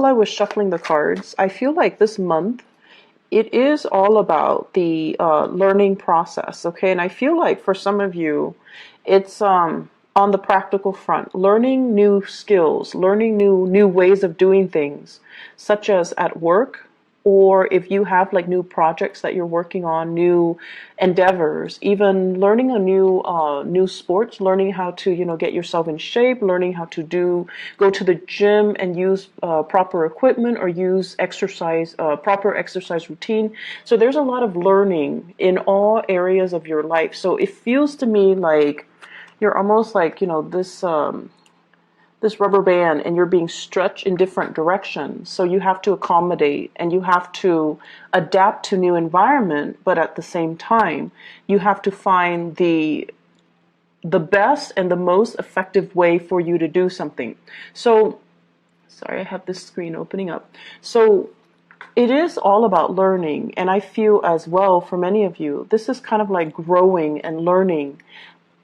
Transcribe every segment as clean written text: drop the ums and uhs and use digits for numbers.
I was shuffling the cards, I feel like this month it is all about the learning process, okay? And I feel like for some of you, it's on the practical front, learning new skills, learning new ways of doing things, such as at work, or if you have like new projects that you're working on, new endeavors, even learning a new sports, learning how to get yourself in shape, learning how to go to the gym and use proper equipment or use exercise proper exercise routine. So there's a lot of learning in all areas of your life. So it feels to me like you're almost like this rubber band and you're being stretched in different directions. So you have to accommodate and you have to adapt to new environment, but at the same time, you have to find the best and the most effective way for you to do something. So, sorry, I have this screen opening up. So it is all about learning. And I feel as well for many of you, this is kind of like growing and learning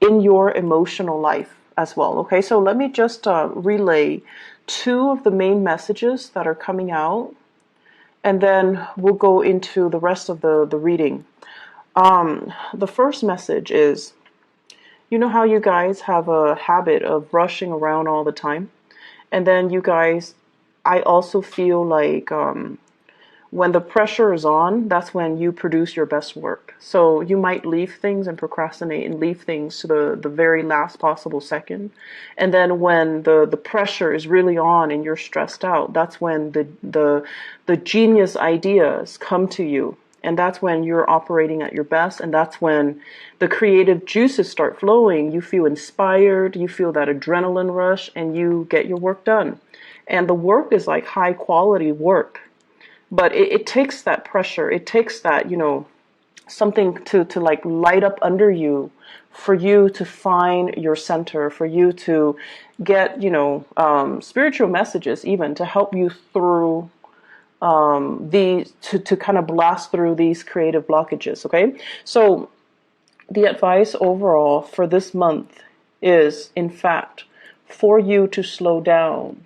in your emotional life as well. Okay, so let me just relay two of the main messages that are coming out, and then we'll go into the rest of the reading. The first message is, you know how you guys have a habit of rushing around all the time? And then you guys, I also feel like when the pressure is on, that's when you produce your best work. So you might leave things and procrastinate and leave things to the very last possible second. And then when the pressure is really on and you're stressed out, that's when the genius ideas come to you. And that's when you're operating at your best. And that's when the creative juices start flowing. You feel inspired, you feel that adrenaline rush, and you get your work done. And the work is like high quality work. But it takes that pressure. It takes that, something to like light up under you for you to find your center, for you to get, spiritual messages even to help you through to kind of blast through these creative blockages. Okay. So the advice overall for this month is, in fact, for you to slow down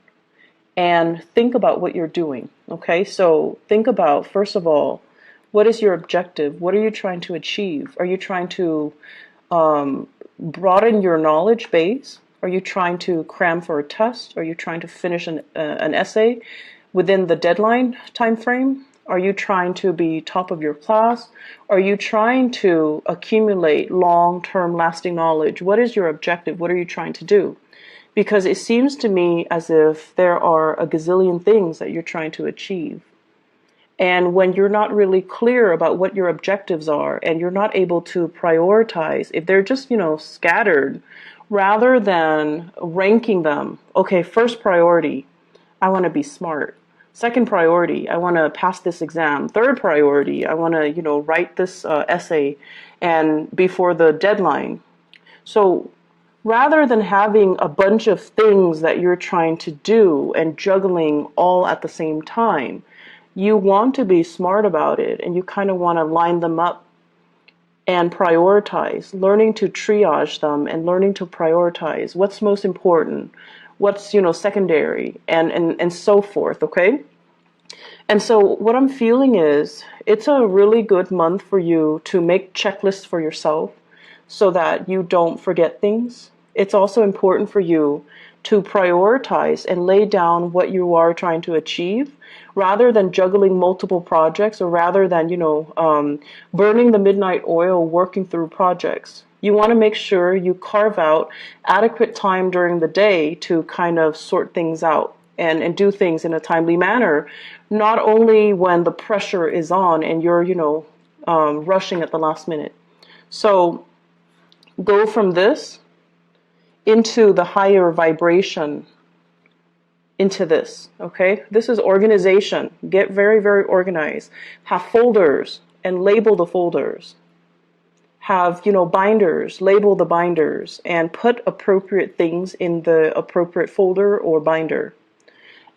and think about what you're doing. Okay, so think about, first of all, what is your objective? What are you trying to achieve? Are you trying to broaden your knowledge base? Are you trying to cram for a test? Are you trying to finish an essay within the deadline time frame? Are you trying to be top of your class? Are you trying to accumulate long-term lasting knowledge? What is your objective? What are you trying to do? Because it seems to me as if there are a gazillion things that you're trying to achieve. And when you're not really clear about what your objectives are and you're not able to prioritize, if they're just, scattered, rather than ranking them, okay, first priority, I want to be smart. Second priority, I want to pass this exam. Third priority, I want to, write this essay and before the deadline. So rather than having a bunch of things that you're trying to do and juggling all at the same time, you want to be smart about it and you kind of want to line them up and prioritize, learning to triage them and learning to prioritize what's most important, what's, secondary, and so forth, okay? And so what I'm feeling is it's a really good month for you to make checklists for yourself so that you don't forget things. It's also important for you to prioritize and lay down what you are trying to achieve rather than juggling multiple projects or rather than, burning the midnight oil working through projects. You want to make sure you carve out adequate time during the day to kind of sort things out and do things in a timely manner, not only when the pressure is on and you're, rushing at the last minute. So go from this into the higher vibration into this, okay? This is organization. Get very, very organized. Have folders and label the folders. Have, binders, label the binders and put appropriate things in the appropriate folder or binder.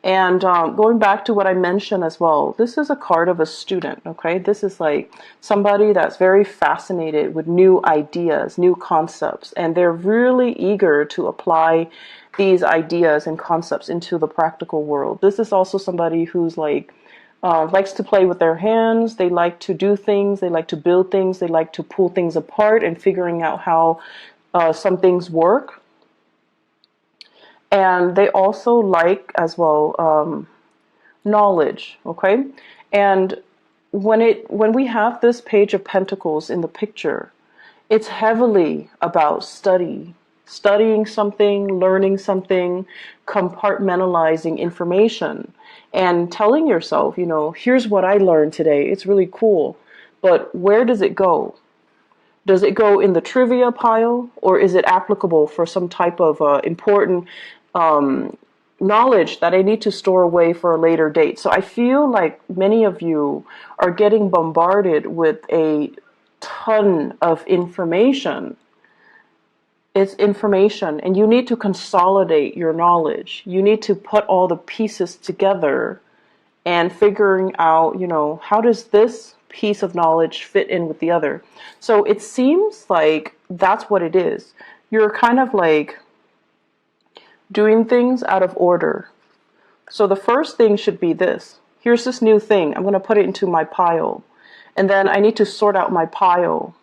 And going back to what I mentioned as well, this is a card of a student, okay? This is like somebody that's very fascinated with new ideas, new concepts, and they're really eager to apply these ideas and concepts into the practical world. This is also somebody who's like, likes to play with their hands. They like to do things. They like to build things. They like to pull things apart and figuring out how some things work. And they also like as well knowledge. Okay, and when we have this Page of Pentacles in the picture, it's heavily about studying something, learning something, compartmentalizing information, and telling yourself, you know, here's what I learned today. It's really cool. But where does it go? Does it go in the trivia pile, or is it applicable for some type of important knowledge that I need to store away for a later date? So I feel like many of you are getting bombarded with a ton of information. It's information, and you need to consolidate your knowledge. You need to put all the pieces together and figuring out, you know, how does this piece of knowledge fit in with the other? So it seems like that's what it is. You're kind of like doing things out of order. So the first thing should be this. Here's this new thing. I'm going to put it into my pile. And then I need to sort out my pile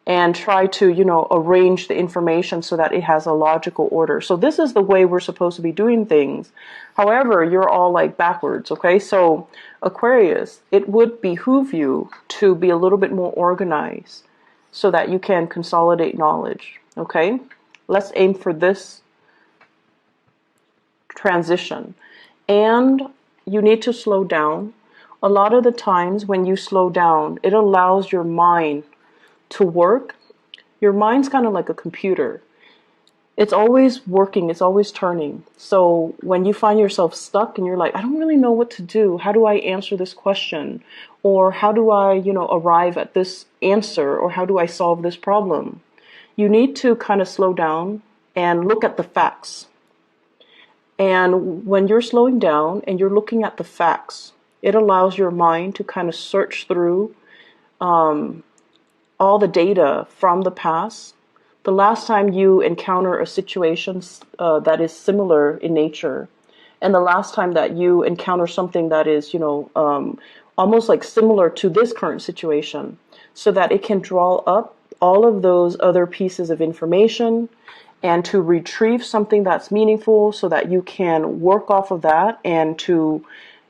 and try to, you know, arrange the information so that it has a logical order. So this is the way we're supposed to be doing things. However, you're all like backwards, okay? So Aquarius, it would behoove you to be a little bit more organized so that you can consolidate knowledge, okay? Let's aim for this transition. And you need to slow down. A lot of the times when you slow down, it allows your mind to work. Your mind's kind of like a computer. It's always working, it's always turning. So when you find yourself stuck and you're like, I don't really know what to do. How do I answer this question? Or how do I, you know, arrive at this answer? Or how do I solve this problem? You need to kind of slow down and look at the facts. And when you're slowing down and you're looking at the facts, it allows your mind to kind of search through all the data from the past, the last time you encounter a situation that is similar in nature, and the last time that you encounter something that is, you know, almost like similar to this current situation, so that it can draw up all of those other pieces of information and to retrieve something that's meaningful so that you can work off of that and to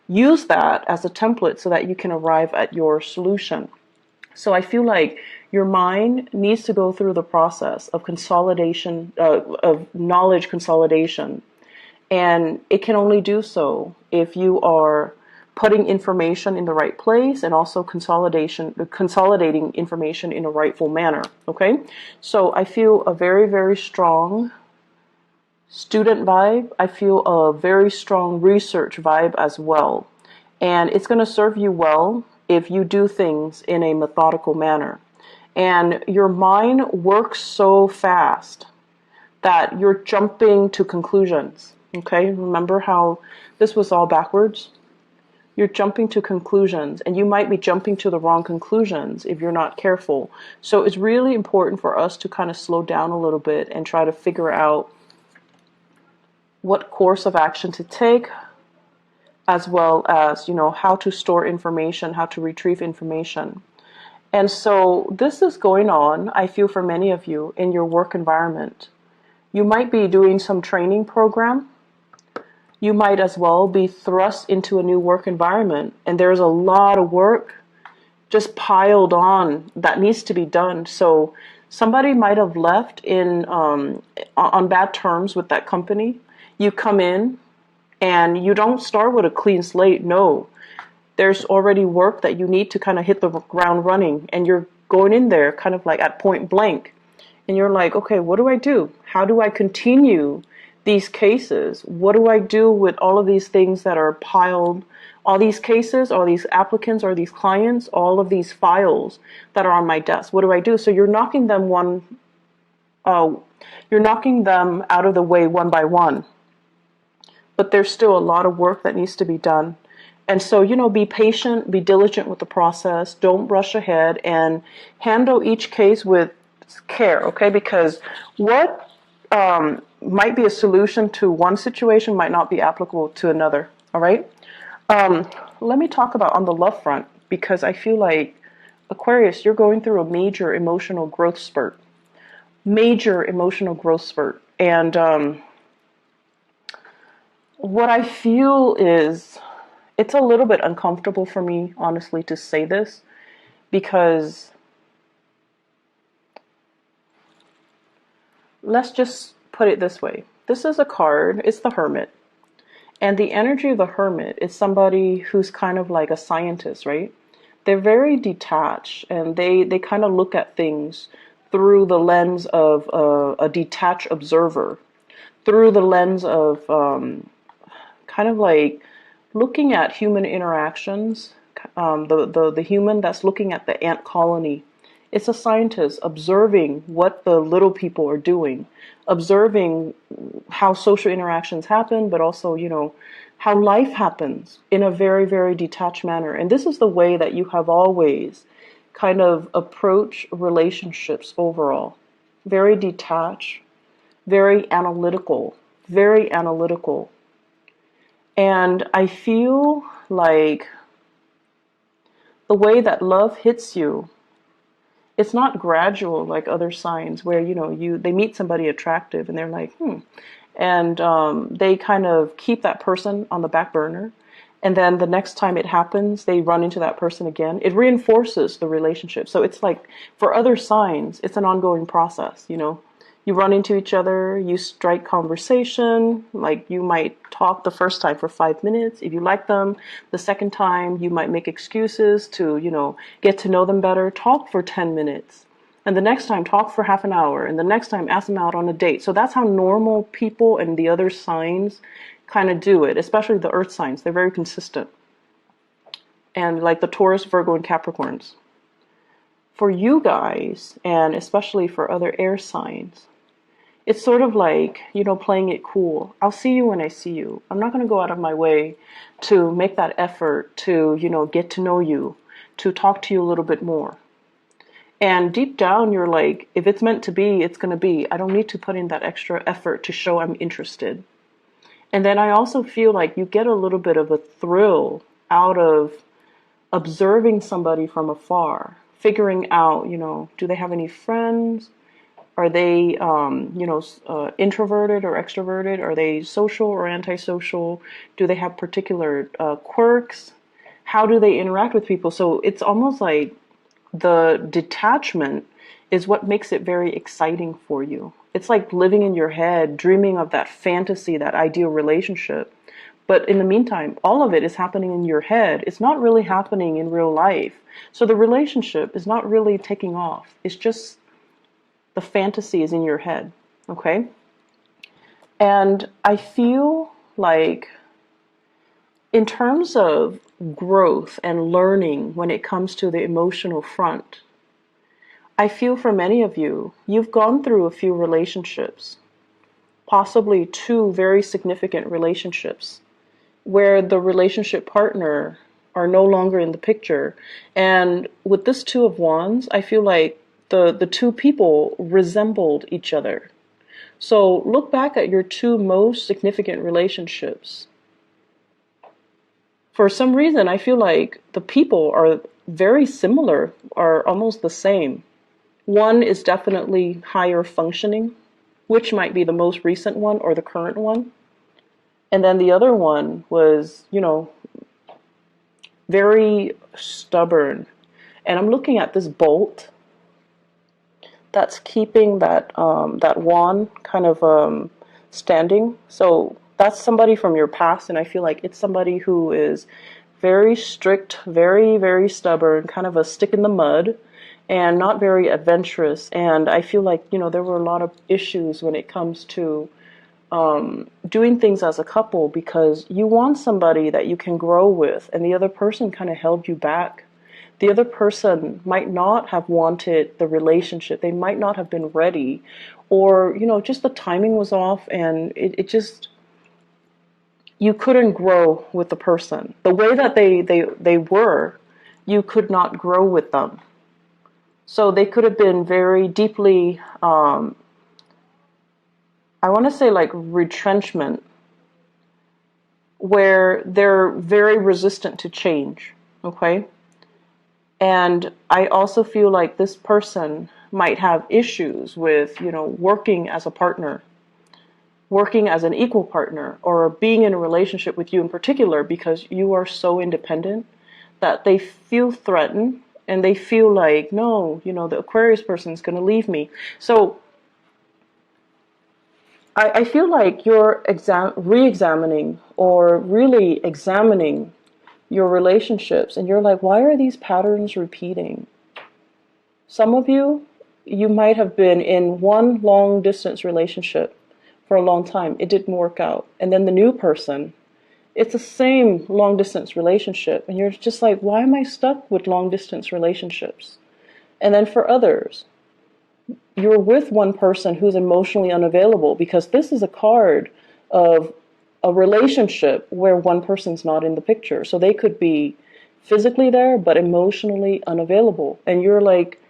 use that as a template so that you can arrive at your solution. So I feel like your mind needs to go through the process of consolidation, of knowledge consolidation. And it can only do so if you are putting information in the right place and also consolidating information in a rightful manner. Okay? So I feel a very, very strong student vibe. I feel a very strong research vibe as well. And it's going to serve you well if you do things in a methodical manner. And your mind works so fast that you're jumping to conclusions. Okay, remember how this was all backwards? You're jumping to conclusions, and you might be jumping to the wrong conclusions if you're not careful. So it's really important for us to kind of slow down a little bit and try to figure out what course of action to take, as well as, you know, how to store information, how to retrieve information. And so this is going on, I feel, for many of you in your work environment. You might be doing some training program. You might as well be thrust into a new work environment, and there's a lot of work just piled on that needs to be done. So somebody might have left in on bad terms with that company. You come in and you don't start with a clean slate. No, there's already work that you need to kind of hit the ground running, and you're going in there kind of like at point blank. And you're like, okay, what do I do? How do I continue these cases? What do I do with all of these things that are piled, all these cases, all these applicants, or these clients, all of these files that are on my desk? What do I do? So you're knocking them out of the way one by one. but there's still a lot of work that needs to be done. And so, be patient, be diligent with the process, don't rush ahead, and handle each case with care, okay? Because what might be a solution to one situation might not be applicable to another, all right? Let me talk about on the love front, because I feel like, Aquarius, you're going through a major emotional growth spurt. Major emotional growth spurt. And what I feel is, it's a little bit uncomfortable for me, honestly, to say this, because let's just put it this way. This is a card, it's the Hermit. And the energy of the Hermit is somebody who's kind of like a scientist, right? They're very detached, and they kind of look at things through the lens of a detached observer, through the lens of kind of like looking at human interactions, the human that's looking at the ant colony. It's a scientist observing what the little people are doing, observing how social interactions happen, but also, how life happens in a very, very detached manner. And this is the way that you have always kind of approached relationships overall. Very detached, very analytical, very analytical. And I feel like the way that love hits you, it's not gradual like other signs where, they meet somebody attractive and they're like, and they kind of keep that person on the back burner. And then the next time it happens, they run into that person again. It reinforces the relationship. So it's like, for other signs, it's an ongoing process, You run into each other, you strike conversation, like you might talk the first time for 5 minutes. If you like them, the second time you might make excuses to, get to know them better, talk for 10 minutes. And the next time, talk for half an hour. And the next time, ask them out on a date. So that's how normal people and the other signs kind of do it, especially the earth signs. They're very consistent. And like the Taurus, Virgo, and Capricorns. For you guys, and especially for other air signs, it's sort of like, playing it cool. I'll see you when I see you. I'm not going to go out of my way to make that effort to, get to know you, to talk to you a little bit more. And deep down, you're like, if it's meant to be, it's going to be. I don't need to put in that extra effort to show I'm interested. And then I also feel like you get a little bit of a thrill out of observing somebody from afar, figuring out, do they have any friends? Are they, introverted or extroverted? Are they social or antisocial? Do they have particular quirks? How do they interact with people? So it's almost like the detachment is what makes it very exciting for you. It's like living in your head, dreaming of that fantasy, that ideal relationship. But in the meantime, all of it is happening in your head. It's not really happening in real life. So the relationship is not really taking off. It's just the fantasy is in your head, okay? And I feel like in terms of growth and learning when it comes to the emotional front, I feel for many of you, you've gone through a few relationships, possibly 2 very significant relationships, where the relationship partner are no longer in the picture. And with this 2 of Wands, I feel like the 2 people resembled each other. So look back at your 2 most significant relationships. For some reason, I feel like the people are very similar, are almost the same. One is definitely higher functioning, which might be the most recent one or the current one. And then the other one was, very stubborn. And I'm looking at this bolt that's keeping that wand kind of standing. So that's somebody from your past, and I feel like it's somebody who is very strict, very, very stubborn, kind of a stick in the mud, and not very adventurous. And I feel like, there were a lot of issues when it comes to doing things as a couple, because you want somebody that you can grow with, and the other person kind of held you back. The other person might not have wanted the relationship. They might not have been ready, or, just the timing was off, and it just, you couldn't grow with the person. The way that they were, you could not grow with them. So they could have been very deeply, I want to say like retrenchment, where they're very resistant to change, okay? And I also feel like this person might have issues with, working as a partner, working as an equal partner, or being in a relationship with you in particular because you are so independent that they feel threatened and they feel like, no, the Aquarius person is going to leave me. So I feel like you're re-examining or really examining your relationships, and you're like, why are these patterns repeating? Some of you might have been in one long distance relationship for a long time. It didn't work out. And then the new person, it's the same long distance relationship. And you're just like, why am I stuck with long distance relationships? And then for others, you're with one person who's emotionally unavailable, because this is a card of a relationship where one person's not in the picture. So they could be physically there, but emotionally unavailable. And you're like,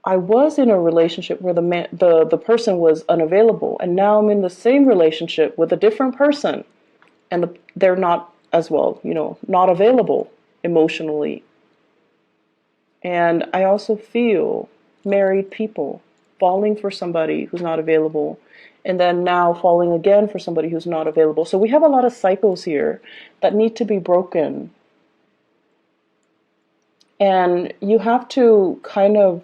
I was in a relationship where the person was unavailable, and now I'm in the same relationship with a different person, and they're not as well, not available emotionally. And I also feel married people falling for somebody who's not available, and then now falling again for somebody who's not available. So we have a lot of cycles here that need to be broken. And you have to kind of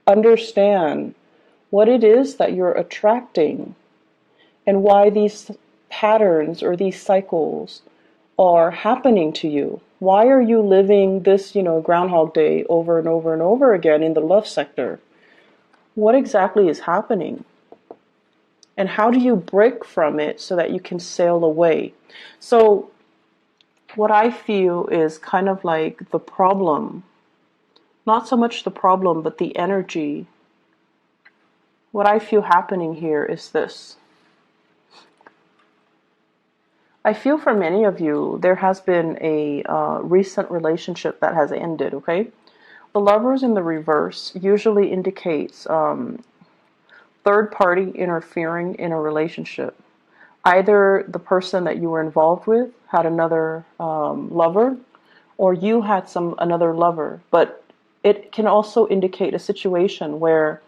understand what it is that you're attracting and why these patterns or these cycles are happening to you. Why are you living this, Groundhog Day over and over and over again in the love sector? What exactly is happening? And how do you break from it so that you can sail away? So what I feel is kind of like the problem, not so much the problem, but the energy. What I feel happening here is this. I feel for many of you, there has been a recent relationship that has ended, okay? The Lovers in the reverse usually indicates third party interfering in a relationship. Either the person that you were involved with had another lover, or you had another lover. But it can also indicate a situation where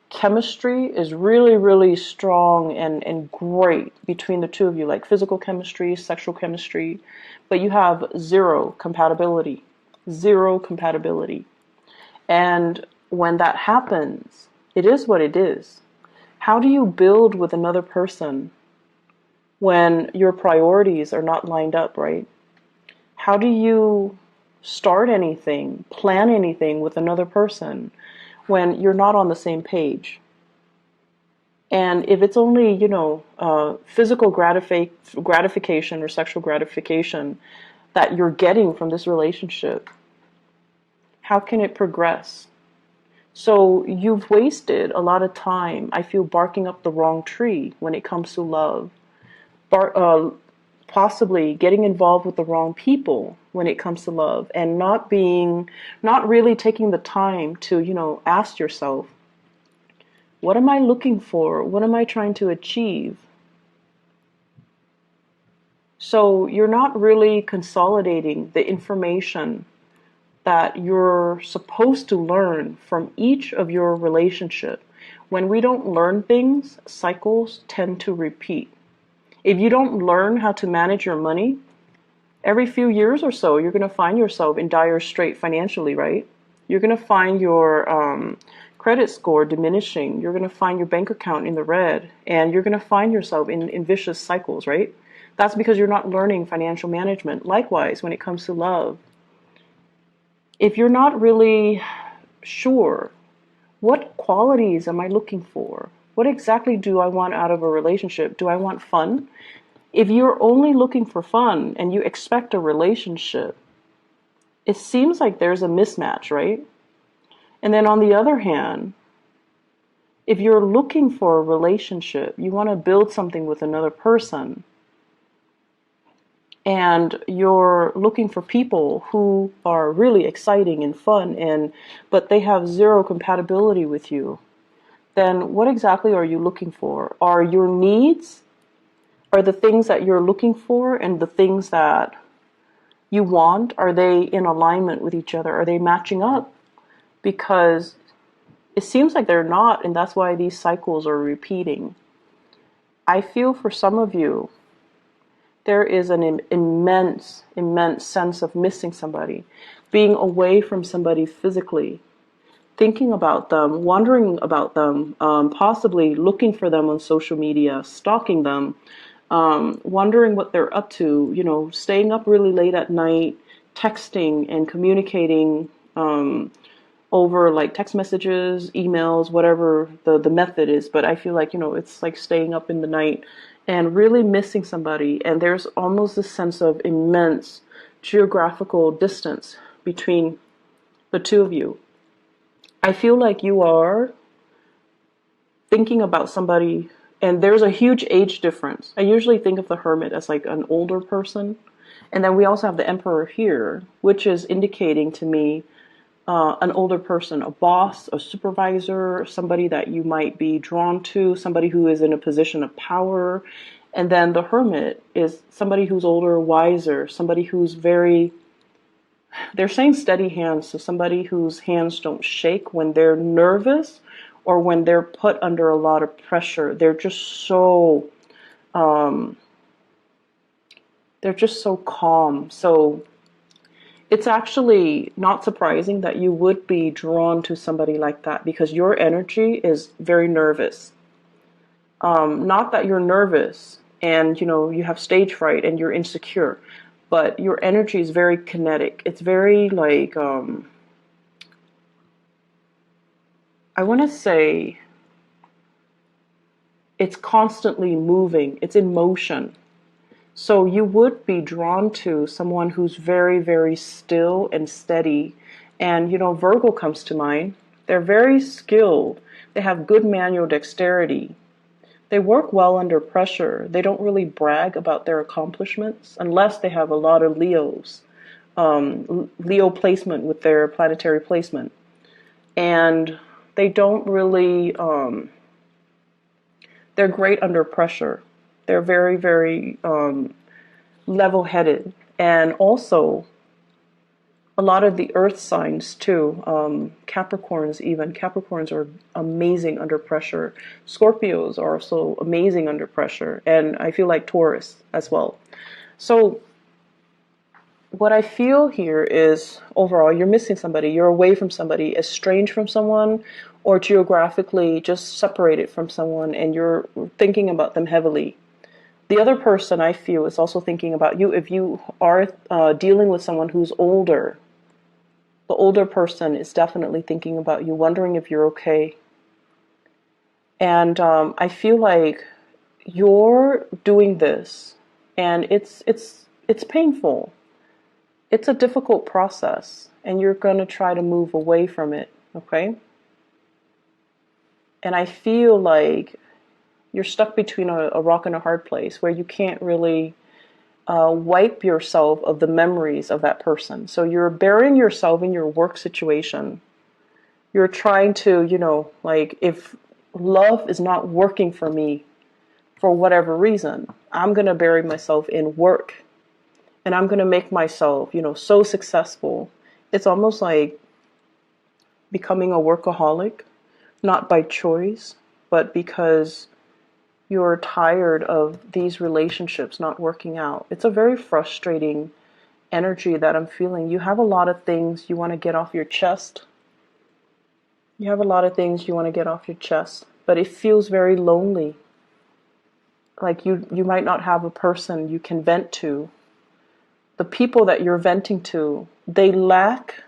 chemistry is really, really strong and great between the two of you, like physical chemistry, sexual chemistry, but you have zero compatibility. Zero compatibility. And when that happens, it is what it is. How do you build with another person when your priorities are not lined up, right? How do you start anything, plan anything with another person when you're not on the same page? And if it's only, physical gratification or sexual gratification that you're getting from this relationship, how can it progress? So you've wasted a lot of time, I feel, barking up the wrong tree when it comes to love. Possibly getting involved with the wrong people when it comes to love, and not really taking the time to, ask yourself, what am I looking for? What am I trying to achieve? So you're not really consolidating the information that you're supposed to learn from each of your relationship. When we don't learn things, cycles tend to repeat. If you don't learn how to manage your money, every few years or so, you're going to find yourself in dire strait financially, right? You're going to find your credit score diminishing. You're going to find your bank account in the red, and you're going to find yourself in vicious cycles, right? That's because you're not learning financial management. Likewise, when it comes to love, if you're not really sure, what qualities am I looking for? What exactly do I want out of a relationship? Do I want fun? If you're only looking for fun and you expect a relationship, it seems like there's a mismatch, right? And then on the other hand, if you're looking for a relationship, you want to build something with another person, and you're looking for people who are really exciting and fun, but they have zero compatibility with you, then what exactly are you looking for? Are your needs, are the things that you're looking for and the things that you want, are they in alignment with each other? Are they matching up? Because it seems like they're not, and that's why these cycles are repeating. I feel for some of you, there is an immense, immense sense of missing somebody, being away from somebody physically, thinking about them, wondering about them, possibly looking for them on social media, stalking them, wondering what they're up to, staying up really late at night, texting and communicating over like text messages, emails, whatever the method is. But I feel like, it's like staying up in the night and really missing somebody. And there's almost this sense of immense geographical distance between the two of you. I feel like you are thinking about somebody, and there's a huge age difference. I usually think of the Hermit as like an older person. And then we also have the Emperor here, which is indicating to me an older person, a boss, a supervisor, somebody that you might be drawn to, somebody who is in a position of power. And then the Hermit is somebody who's older, wiser, somebody who's they're saying steady hands, so somebody whose hands don't shake when they're nervous or when they're put under a lot of pressure. They're just so calm. So it's actually not surprising that you would be drawn to somebody like that, because your energy is very nervous. Not that you're nervous and, you have stage fright and you're insecure, but your energy is very kinetic. It's very like, I want to say it's constantly moving. It's in motion. So you would be drawn to someone who's very, very still and steady. And, Virgo comes to mind. They're very skilled. They have good manual dexterity. They work well under pressure. They don't really brag about their accomplishments unless they have a lot of Leos. Leo placement with their planetary placement. And they don't really, they're great under pressure. They're very, very level-headed. And also, a lot of the earth signs too, Capricorns even. Capricorns are amazing under pressure. Scorpios are also amazing under pressure. And I feel like Taurus as well. So what I feel here is, overall, you're missing somebody. You're away from somebody, estranged from someone, or geographically just separated from someone, and you're thinking about them heavily. The other person, I feel, is also thinking about you. If you are dealing with someone who's older, the older person is definitely thinking about you, wondering if you're okay. And I feel like you're doing this, and it's painful. It's a difficult process, and you're going to try to move away from it, okay? And I feel like you're stuck between a rock and a hard place where you can't really wipe yourself of the memories of that person. So you're burying yourself in your work situation. You're trying to, like, if love is not working for me for whatever reason, I'm going to bury myself in work. And I'm going to make myself, so successful. It's almost like becoming a workaholic, not by choice, but because you're tired of these relationships not working out. It's a very frustrating energy that I'm feeling. You have a lot of things you want to get off your chest. You have a lot of things you want to get off your chest, but it feels very lonely. Like you might not have a person you can vent to. The people that you're venting to, they lack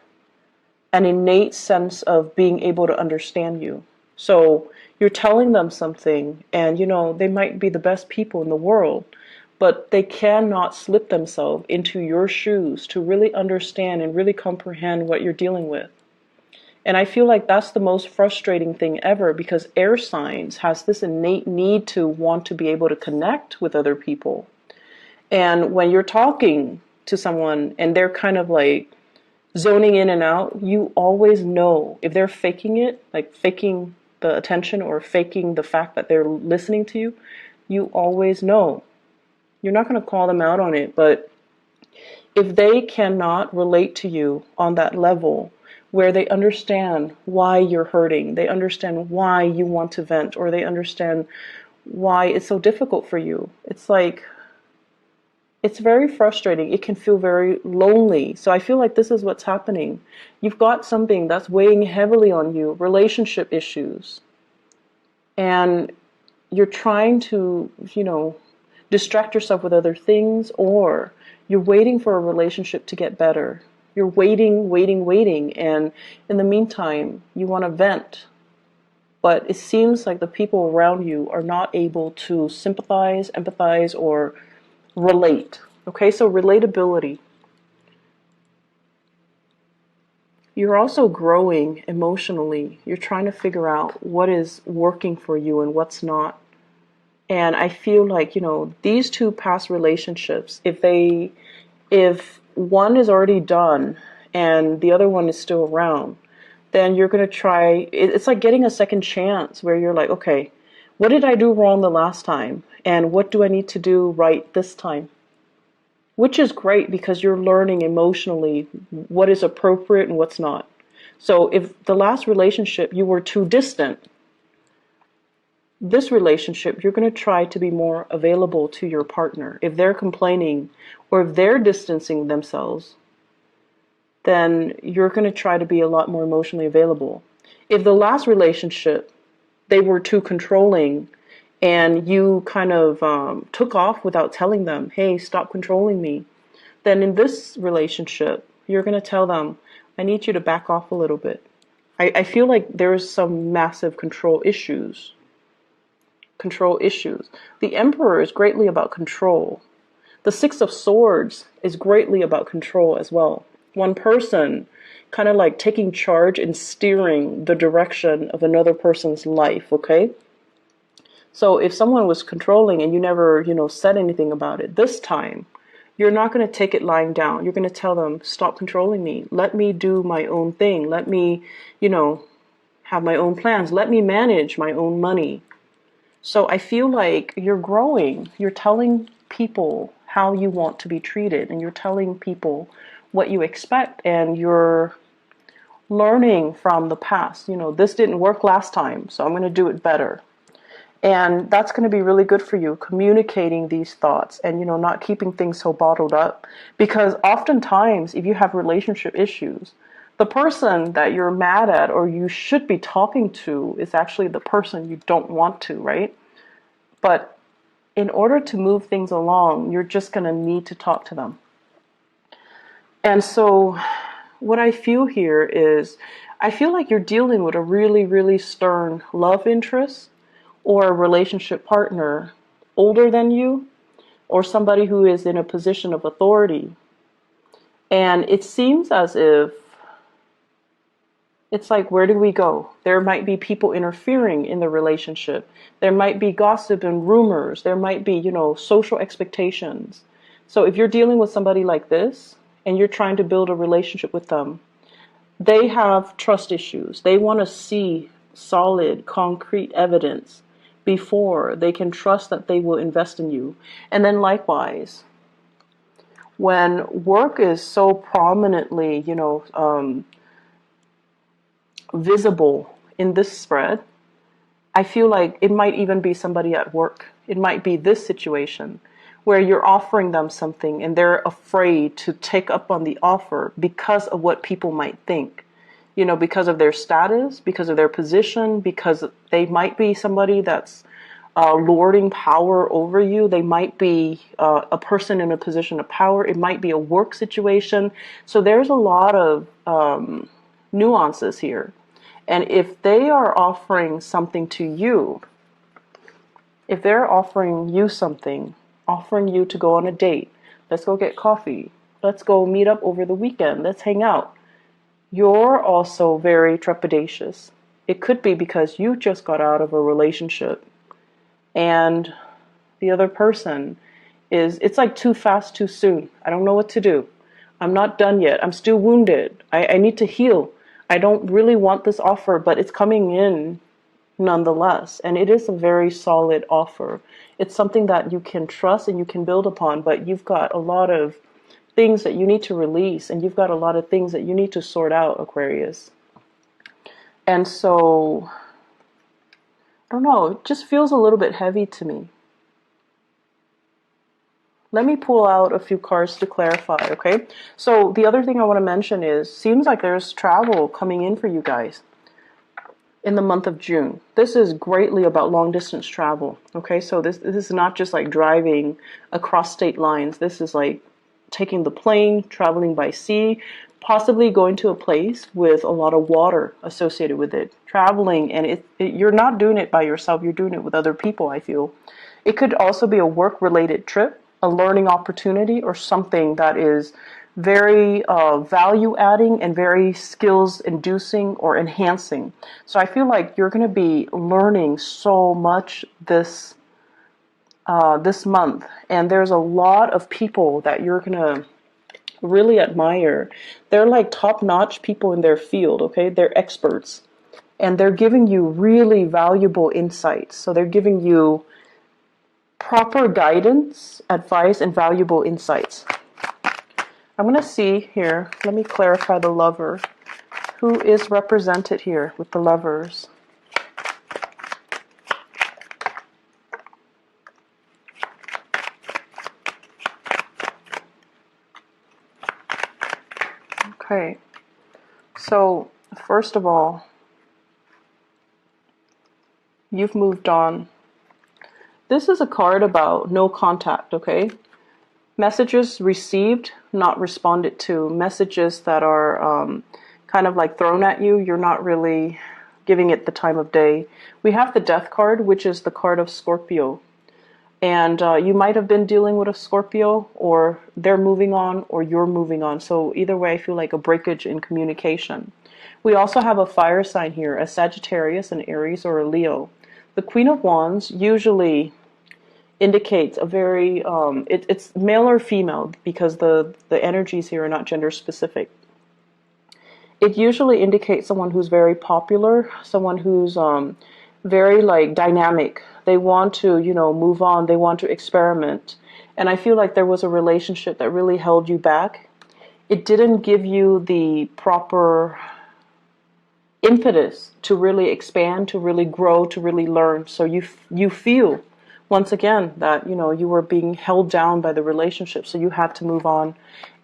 an innate sense of being able to understand you. So you're telling them something, and they might be the best people in the world, but they cannot slip themselves into your shoes to really understand and really comprehend what you're dealing with. And I feel like that's the most frustrating thing ever, because air signs has this innate need to want to be able to connect with other people. And when you're talking to someone and they're kind of like zoning in and out, you always know if they're faking it, like faking the attention or faking the fact that they're listening to you, you always know. You're not going to call them out on it, but if they cannot relate to you on that level where they understand why you're hurting, they understand why you want to vent, or they understand why it's so difficult for you, it's like, it's very frustrating. It can feel very lonely. So I feel like this is what's happening. You've got something that's weighing heavily on you, relationship issues. And you're trying to, distract yourself with other things, or you're waiting for a relationship to get better. You're waiting, waiting, waiting. And in the meantime, you want to vent. But it seems like the people around you are not able to sympathize, empathize, or relate. Okay, so relatability. You're also growing emotionally. You're trying to figure out what is working for you and what's not. And I feel like, these two past relationships, if one is already done and the other one is still around, then you're going to try, it's like getting a second chance where you're like, okay, what did I do wrong the last time? And what do I need to do right this time? Which is great because you're learning emotionally what is appropriate and what's not. So if the last relationship you were too distant, this relationship you're going to try to be more available to your partner. If they're complaining or if they're distancing themselves, then you're going to try to be a lot more emotionally available. If the last relationship, they were too controlling and you kind of took off without telling them, hey, stop controlling me, then in this relationship, you're going to tell them, I need you to back off a little bit. I feel like there's some massive control issues. Control issues. The Emperor is greatly about control. The Six of Swords is greatly about control as well. One person kind of like taking charge and steering the direction of another person's life, okay? So if someone was controlling and you never, said anything about it, this time, you're not going to take it lying down. You're going to tell them, stop controlling me. Let me do my own thing. Let me, have my own plans. Let me manage my own money. So I feel like you're growing. You're telling people how you want to be treated, and you're telling people what you expect, and you're learning from the past. This didn't work last time, so I'm going to do it better. And that's going to be really good for you, communicating these thoughts and, not keeping things so bottled up. Because oftentimes, if you have relationship issues, the person that you're mad at or you should be talking to is actually the person you don't want to, right? But in order to move things along, you're just going to need to talk to them. And so what I feel here is, I feel like you're dealing with a really, really stern love interest or a relationship partner older than you, or somebody who is in a position of authority. And it seems as if it's like, where do we go? There might be people interfering in the relationship. There might be gossip and rumors. There might be, social expectations. So if you're dealing with somebody like this and you're trying to build a relationship with them, they have trust issues. They want to see solid, concrete evidence before they can trust that they will invest in you. And then likewise, when work is so prominently, visible in this spread, I feel like it might even be somebody at work. It might be this situation where you're offering them something and they're afraid to take up on the offer because of what people might think. Because of their status, because of their position, because they might be somebody that's lording power over you. They might be a person in a position of power. It might be a work situation. So there's a lot of nuances here. And if they are offering something to you, if they're offering you something, offering you to go on a date, let's go get coffee, let's go meet up over the weekend, let's hang out, you're also very trepidatious. It could be because you just got out of a relationship and the other person is it's like too fast, too soon. I don't know what to do. I'm not done yet. I'm still wounded. I need to heal. I don't really want this offer, but it's coming in nonetheless. And it is a very solid offer. It's something that you can trust and you can build upon, but you've got a lot of things that you need to release, and you've got a lot of things that you need to sort out, Aquarius. And so, I don't know, it just feels a little bit heavy to me. Let me pull out a few cards to clarify, okay? So the other thing I want to mention is, seems like there's travel coming in for you guys in the month of June. This is greatly about long distance travel, okay? So this is not just like driving across state lines. This is like taking the plane, traveling by sea, possibly going to a place with a lot of water associated with it. Traveling, and you're not doing it by yourself, you're doing it with other people, I feel. It could also be a work-related trip, a learning opportunity, or something that is very value-adding and very skills-inducing or enhancing. So I feel like you're going to be learning so much this month, and there's a lot of people that you're going to really admire. They're like top-notch people in their field, okay? They're experts, and they're giving you really valuable insights. So they're giving you proper guidance, advice, and valuable insights. I'm going to see here, let me clarify the Lover. Who is represented here with the Lovers? Okay, so first of all, you've moved on. This is a card about no contact, okay? Messages received, not responded to. Messages that are kind of like thrown at you. You're not really giving it the time of day. We have the Death card, which is the card of Scorpio. And you might have been dealing with a Scorpio, or they're moving on, or you're moving on. So either way, I feel like a breakage in communication. We also have a fire sign here, a Sagittarius, an Aries, or a Leo. The Queen of Wands usually indicates a very, it's male or female, because the energies here are not gender specific. It usually indicates someone who's very popular, someone who's very like dynamic. They want to, move on. They want to experiment. And I feel like there was a relationship that really held you back. It didn't give you the proper impetus to really expand, to really grow, to really learn. So you feel, once again, that, you were being held down by the relationship. So you had to move on.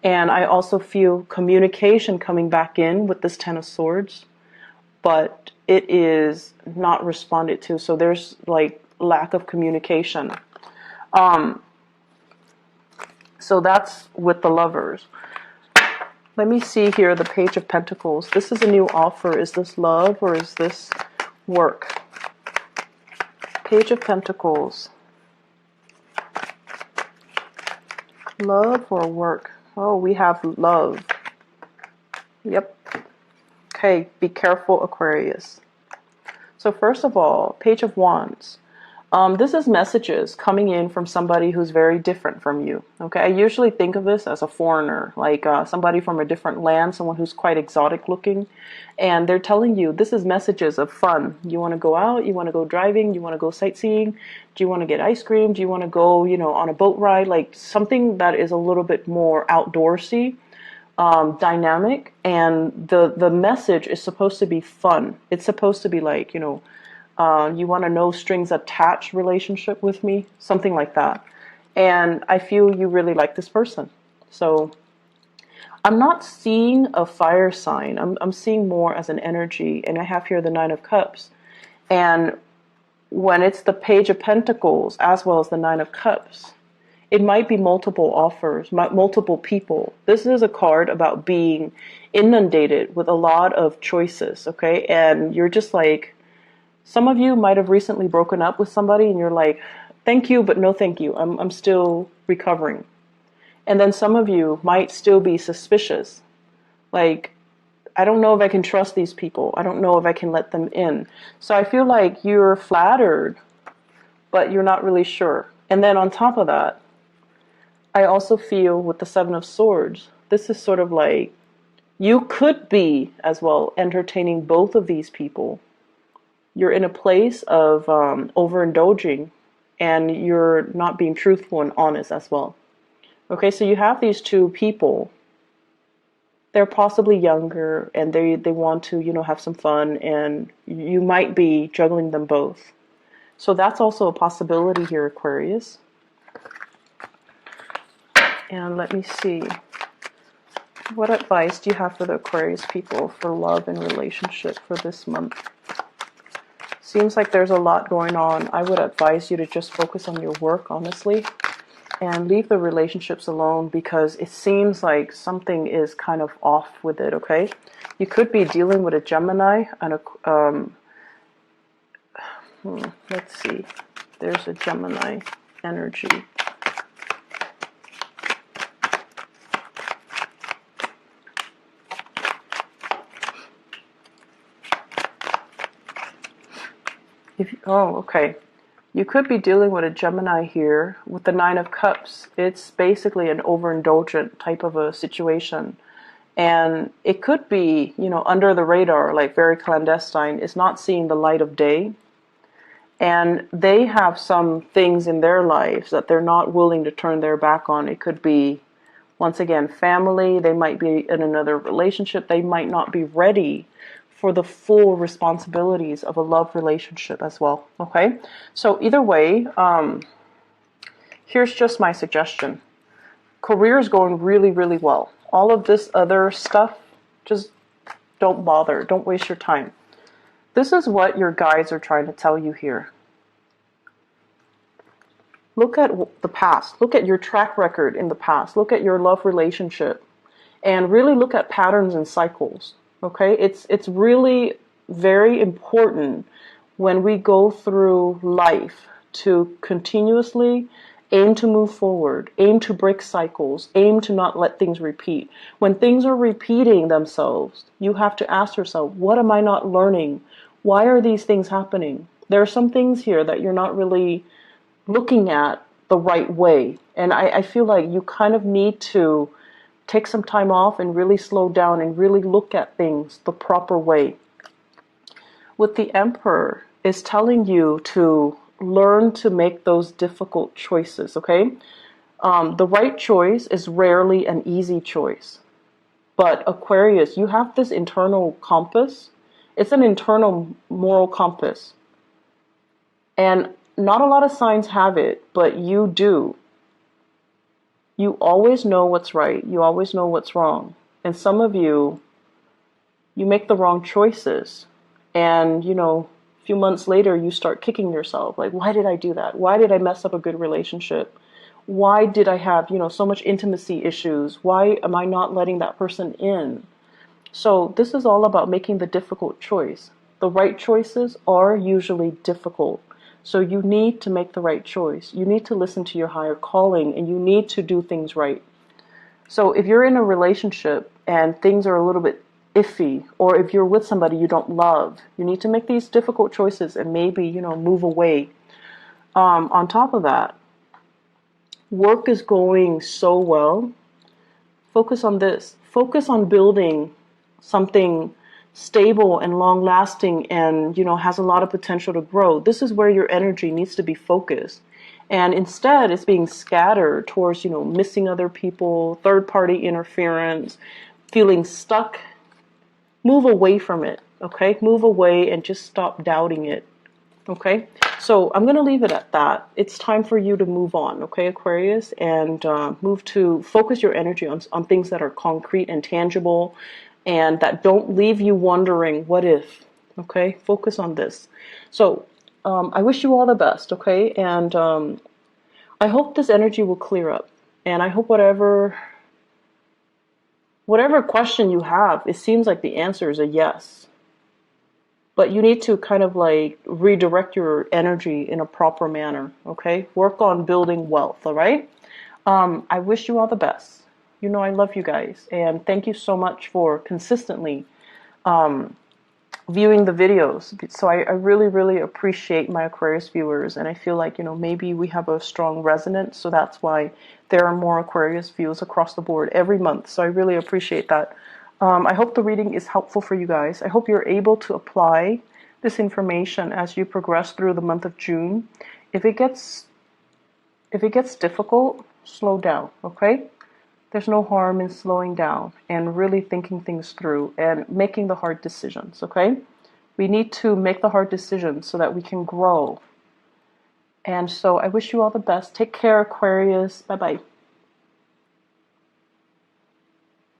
And I also feel communication coming back in with this Ten of Swords, but it is not responded to. So there's like lack of communication. So that's with the Lovers. Let me see here, the Page of Pentacles. This is a new offer. Is this love or is this work? Page of Pentacles. Love or work? Oh, we have love. Yep. Okay, be careful, Aquarius. So first of all, Page of Wands. This is messages coming in from somebody who's very different from you. Okay, I usually think of this as a foreigner, like somebody from a different land, someone who's quite exotic looking, and they're telling you this is messages of fun. You want to go out, you want to go driving, you want to go sightseeing, do you want to get ice cream, do you want to go, on a boat ride, like something that is a little bit more outdoorsy, dynamic, and the message is supposed to be fun. It's supposed to be like, you want a no strings attached relationship with me, something like that. And I feel you really like this person. So I'm not seeing a fire sign. I'm seeing more as an energy. And I have here the Nine of Cups. And when it's the Page of Pentacles as well as the Nine of Cups, it might be multiple offers, multiple people. This is a card about being inundated with a lot of choices, okay? And you're just like, some of you might have recently broken up with somebody and you're like, thank you, but no thank you. I'm still recovering. And then some of you might still be suspicious. Like, I don't know if I can trust these people. I don't know if I can let them in. So I feel like you're flattered, but you're not really sure. And then on top of that, I also feel with the Seven of Swords, this is sort of like you could be as well entertaining both of these people. You're in a place of overindulging, and you're not being truthful and honest as well. Okay, so you have these two people. They're possibly younger, and they want to, you know, have some fun, and you might be juggling them both. So that's also a possibility here, Aquarius. And let me see. What advice do you have for the Aquarius people for love and relationship for this month? Seems like there's a lot going on. I would advise you to just focus on your work, honestly, and leave the relationships alone, because it seems like something is kind of off with it, okay? You could be dealing with a Gemini and let's see. There's a Gemini energy. Okay. You could be dealing with a Gemini here with the Nine of Cups. It's basically an overindulgent type of a situation. And it could be, you know, under the radar, like very clandestine. It's not seeing the light of day. And they have some things in their lives that they're not willing to turn their back on. It could be, once again, family. They might be in another relationship. They might not be ready for the full responsibilities of a love relationship as well. Okay, so either way, here's just my suggestion. Career is going really, really well. All of this other stuff, just don't bother. Don't waste your time. This is what your guides are trying to tell you here. Look at the past. Look at your track record in the past. Look at your love relationship. And really look at patterns and cycles. Okay, it's really very important when we go through life to continuously aim to move forward, aim to break cycles, aim to not let things repeat. When things are repeating themselves, you have to ask yourself, what am I not learning? Why are these things happening? There are some things here that you're not really looking at the right way. And I feel like you kind of need to take some time off and really slow down and really look at things the proper way. With the Emperor, is telling you to learn to make those difficult choices, okay? The right choice is rarely an easy choice. But Aquarius, you have this internal compass. It's an internal moral compass. And not a lot of signs have it, but you do. You always know what's right. You always know what's wrong. And some of you, you make the wrong choices. And, you know, a few months later, you start kicking yourself. Like, why did I do that? Why did I mess up a good relationship? Why did I have, you know, so much intimacy issues? Why am I not letting that person in? So this is all about making the difficult choice. The right choices are usually difficult. So you need to make the right choice. You need to listen to your higher calling, and you need to do things right. So if you're in a relationship and things are a little bit iffy, or if you're with somebody you don't love, you need to make these difficult choices and maybe, you know, move away. On top of that, work is going so well. Focus on this. Focus on building something stable and long lasting and, you know, has a lot of potential to grow. This is where your energy needs to be focused. And instead it's being scattered towards, you know, missing other people, third party interference, feeling stuck. Move away from it, okay? Move away and just stop doubting it, okay? So I'm going to leave it at that. It's time for you to move on, okay, Aquarius? And move to focus your energy on things that are concrete and tangible and that don't leave you wondering, what if, okay? Focus on this. So I wish you all the best, okay? And I hope this energy will clear up. And I hope whatever question you have, it seems like the answer is a yes. But you need to kind of like redirect your energy in a proper manner, okay? Work on building wealth, all right? I wish you all the best. You know I love you guys. And thank you so much for consistently viewing the videos. So I really, really appreciate my Aquarius viewers, and I feel like, maybe we have a strong resonance, so that's why there are more Aquarius views across the board every month. So I really appreciate that. I hope the reading is helpful for you guys. I hope you're able to apply this information as you progress through the month of June. If it gets difficult, slow down, okay? There's no harm in slowing down and really thinking things through and making the hard decisions, okay? We need to make the hard decisions so that we can grow. And so I wish you all the best. Take care, Aquarius. Bye-bye.